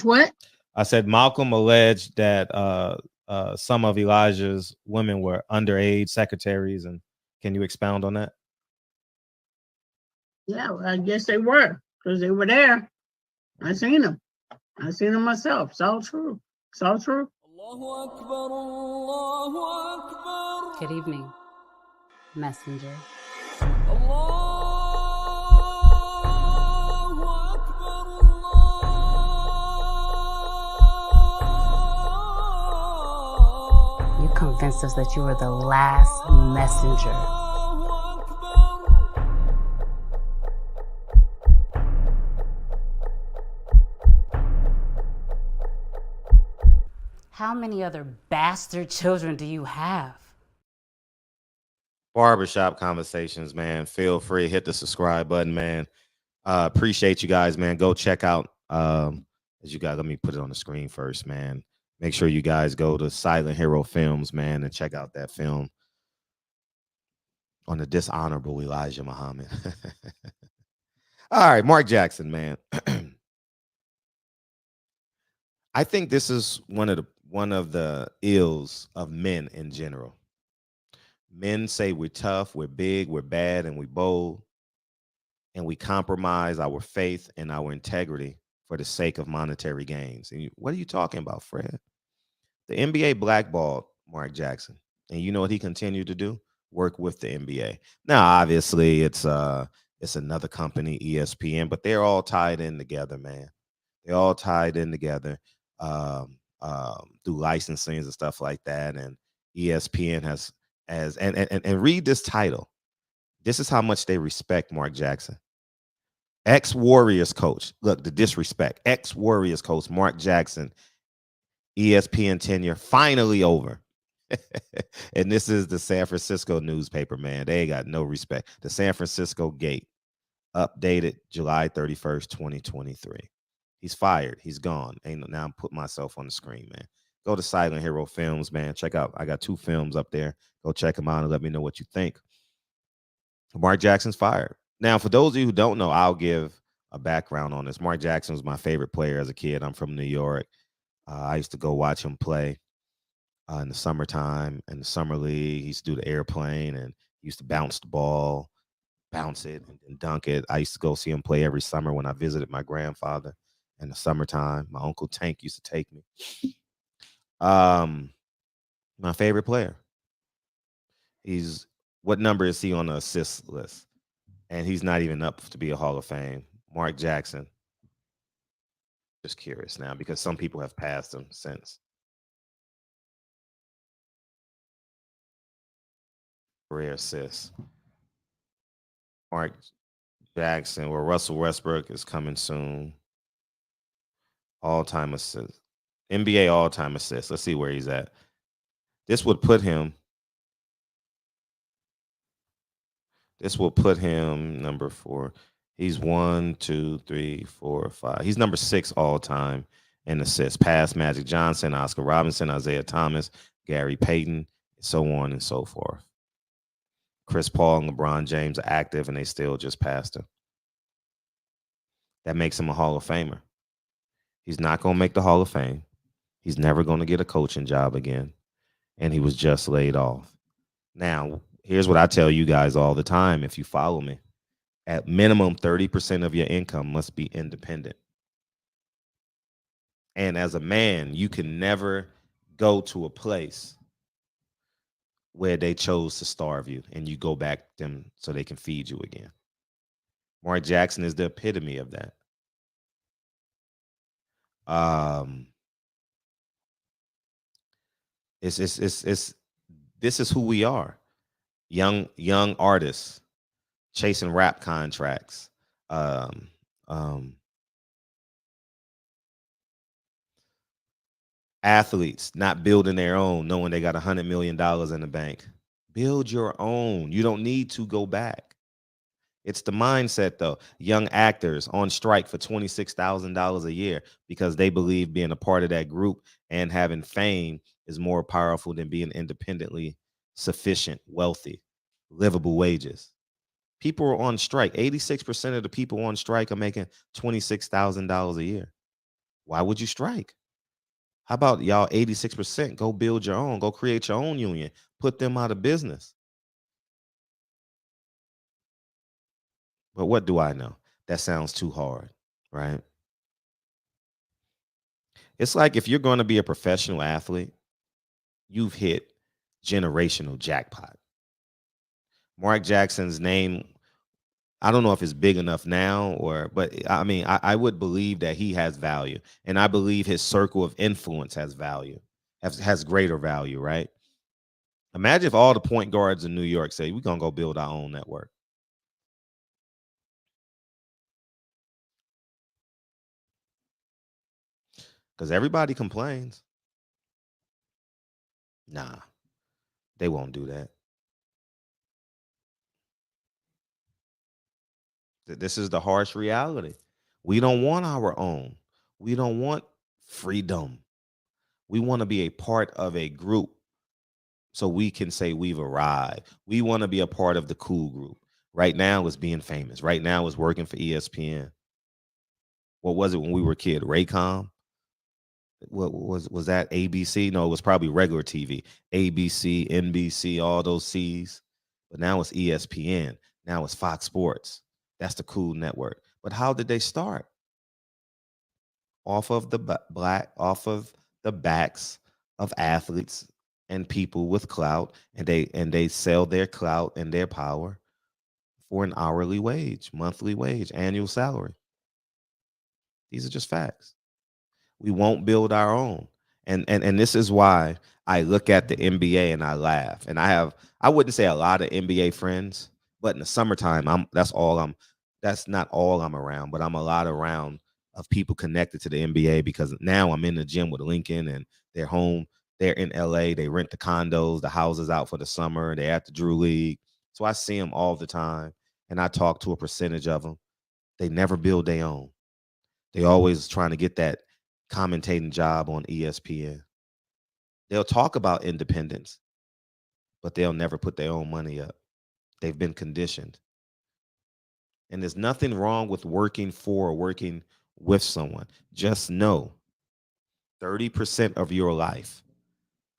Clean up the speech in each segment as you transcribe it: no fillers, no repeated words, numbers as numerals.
What? I said Malcolm alleged that some of Elijah's women were underage secretaries, and can you expound on that? Yeah, well, I guess they were because they were there. I seen them. I seen them myself. It's all true. It's all true. Good evening, messenger. You convinced us that you were the last messenger. How many other bastard children do you have? Barbershop conversations, man. Feel free, hit the subscribe button, man. Appreciate you guys, man. Go check out as you guys, let me put it on the screen first, man. Make sure you guys go to Silent Hero Films, man, and check out that film on the dishonorable Elijah Muhammad. All right, Mark Jackson, man. I think this is one of the ills of men in general. Men say we're tough, we're big, we're bad, and we're bold, and we compromise our faith and our integrity for the sake of monetary gains. And what are you talking about, Fred? The NBA blackballed Mark Jackson, and you know what he continued to do? Work with the NBA. Now, obviously, it's another company, ESPN, but they're all tied in together, man. They're all tied in together through licensing and stuff like that. And ESPN has and read this title. This is how much they respect Mark Jackson. Ex-Warriors coach. Look, the disrespect. Ex-Warriors coach Mark Jackson. ESPN tenure finally over. And this is the San Francisco newspaper, man. They got no respect. The San Francisco Gate, updated July 31st, 2023. He's fired. He's gone. Now I'm putting myself on the screen, man. Go to Silent Hero Films, man. Check out. I got 2 films up there. Go check them out and let me know what you think. Mark Jackson's fired. Now, for those of you who don't know, I'll give a background on this. Mark Jackson was my favorite player as a kid. I'm from New York. I used to go watch him play in the summertime, in the summer league. He used to do the airplane, and he used to bounce the ball, bounce it, and dunk it. I used to go see him play every summer when I visited my grandfather in the summertime. My Uncle Tank used to take me. My favorite player. What number is he on the assist list? And he's not even up to be a Hall of Fame. Mark Jackson. Just curious now because some people have passed him since. Career assists. Mark Jackson, well, Russell Westbrook is coming soon. All-time assists. NBA all-time assists. Let's see where he's at. This would put him number 4. He's 1, 2, 3, 4, 5. He's number 6 all-time in assists. Past Magic Johnson, Oscar Robinson, Isaiah Thomas, Gary Payton, so on and so forth. Chris Paul and LeBron James are active, and they still just passed him. That makes him a Hall of Famer. He's not going to make the Hall of Fame. He's never going to get a coaching job again. And he was just laid off. Now, here's what I tell you guys all the time if you follow me. At minimum, 30% of your income must be independent. And as a man, you can never go to a place where they chose to starve you and you go back to them so they can feed you again. Mark Jackson is the epitome of that. This is who we are. Young artists chasing rap contracts. Athletes not building their own, knowing they got $100 million in the bank. Build your own. You don't need to go back. It's the mindset, though. Young actors on strike for $26,000 a year because they believe being a part of that group and having fame is more powerful than being independently sufficient, wealthy, livable wages. People are on strike. 86% of the people on strike are making $26,000 a year. Why would you strike? How about y'all 86% go build your own, go create your own union, put them out of business? But what do I know? That sounds too hard, right? It's like if you're going to be a professional athlete, you've hit generational jackpot. Mark Jackson's name, I don't know if it's big enough now but I mean, I would believe that he has value. And I believe his circle of influence has value, has greater value, right? Imagine if all the point guards in New York say, we're going to go build our own network. Because everybody complains. Nah, they won't do that. This is the harsh reality. We don't want our own. We don't want freedom. We want to be a part of a group so we can say we've arrived. We want to be a part of the cool group. Right now it's being famous. Right now it's working for ESPN. What was it when we were a kid? Raycom? What was that? ABC? No, it was probably regular TV. ABC, NBC, all those C's. But now it's ESPN. Now it's Fox Sports. That's the cool network. But how did they start? Off of the backs of athletes and people with clout, and they sell their clout and their power for an hourly wage, monthly wage, annual salary. These are just facts. We won't build our own. And this is why I look at the NBA and I laugh. And I wouldn't say a lot of NBA friends, but in the summertime, that's not all I'm around, but I'm a lot around of people connected to the NBA because now I'm in the gym with Lincoln and they're home. They're in LA. They rent the condos, the houses out for the summer. They're at the Drew League. So I see them all the time and I talk to a percentage of them. They never build their own. They always trying to get that commentating job on ESPN. They'll talk about independence, but they'll never put their own money up. They've been conditioned. And there's nothing wrong with working for or working with someone. Just know 30% of your life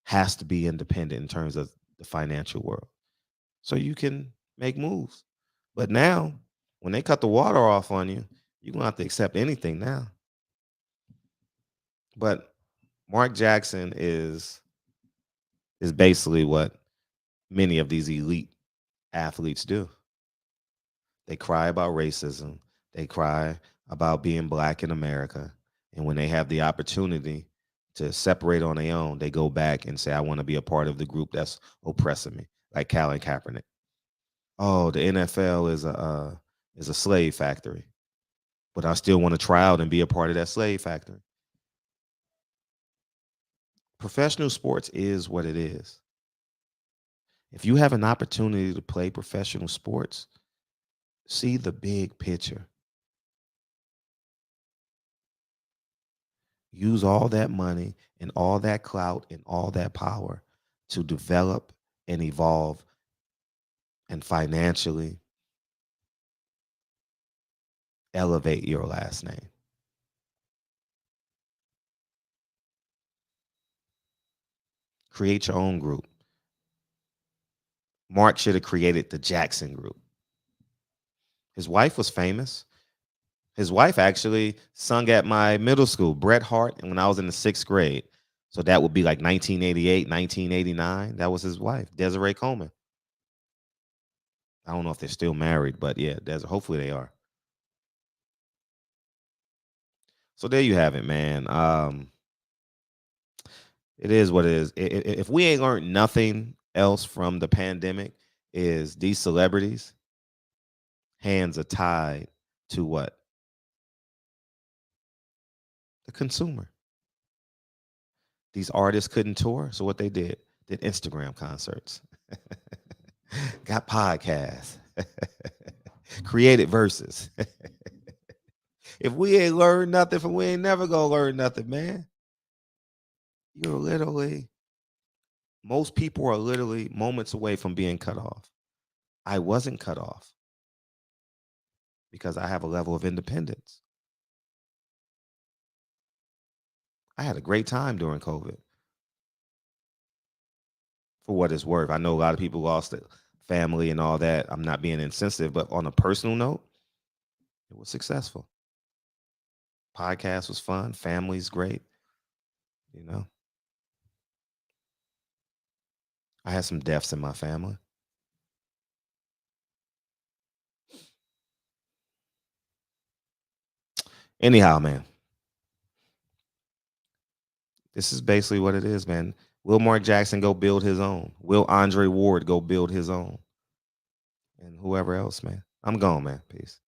has to be independent in terms of the financial world so you can make moves. But now, when they cut the water off on you, you're going to have to accept anything now. But Mark Jackson is basically what many of these elite athletes do. They cry about racism. They cry about being black in America. And when they have the opportunity to separate on their own, they go back and say, I want to be a part of the group that's oppressing me, like Colin Kaepernick. Oh, the NFL is a slave factory, but I still want to try out and be a part of that slave factory. Professional sports is what it is. If you have an opportunity to play professional sports, see the big picture. Use all that money and all that clout and all that power to develop and evolve and financially elevate your last name. Create your own group. Mark should have created the Jackson Group. His wife was famous. His wife actually sung at my middle school, Bret Hart, and when I was in the 6th grade. So that would be like 1988, 1989. That was his wife, Desiree Coleman. I don't know if they're still married, but yeah, hopefully they are. So there you have it, man. It is what it is. If we ain't learned nothing else from the pandemic, is these celebrities hands are tied to what? The consumer. These artists couldn't tour, so what they did Instagram concerts, got podcasts, created verses. If we ain't learned nothing from, we ain't never gonna learn nothing, man. Most people are literally moments away from being cut off. I wasn't cut off because I have a level of independence. I had a great time during COVID. For what it's worth, I know a lot of people lost their family and all that. I'm not being insensitive, but on a personal note, it was successful. Podcast was fun. Family's great. You know, I had some deaths in my family. Anyhow, man, this is basically what it is, man. Will Mark Jackson go build his own? Will Andre Ward go build his own? And whoever else, man. I'm gone, man. Peace.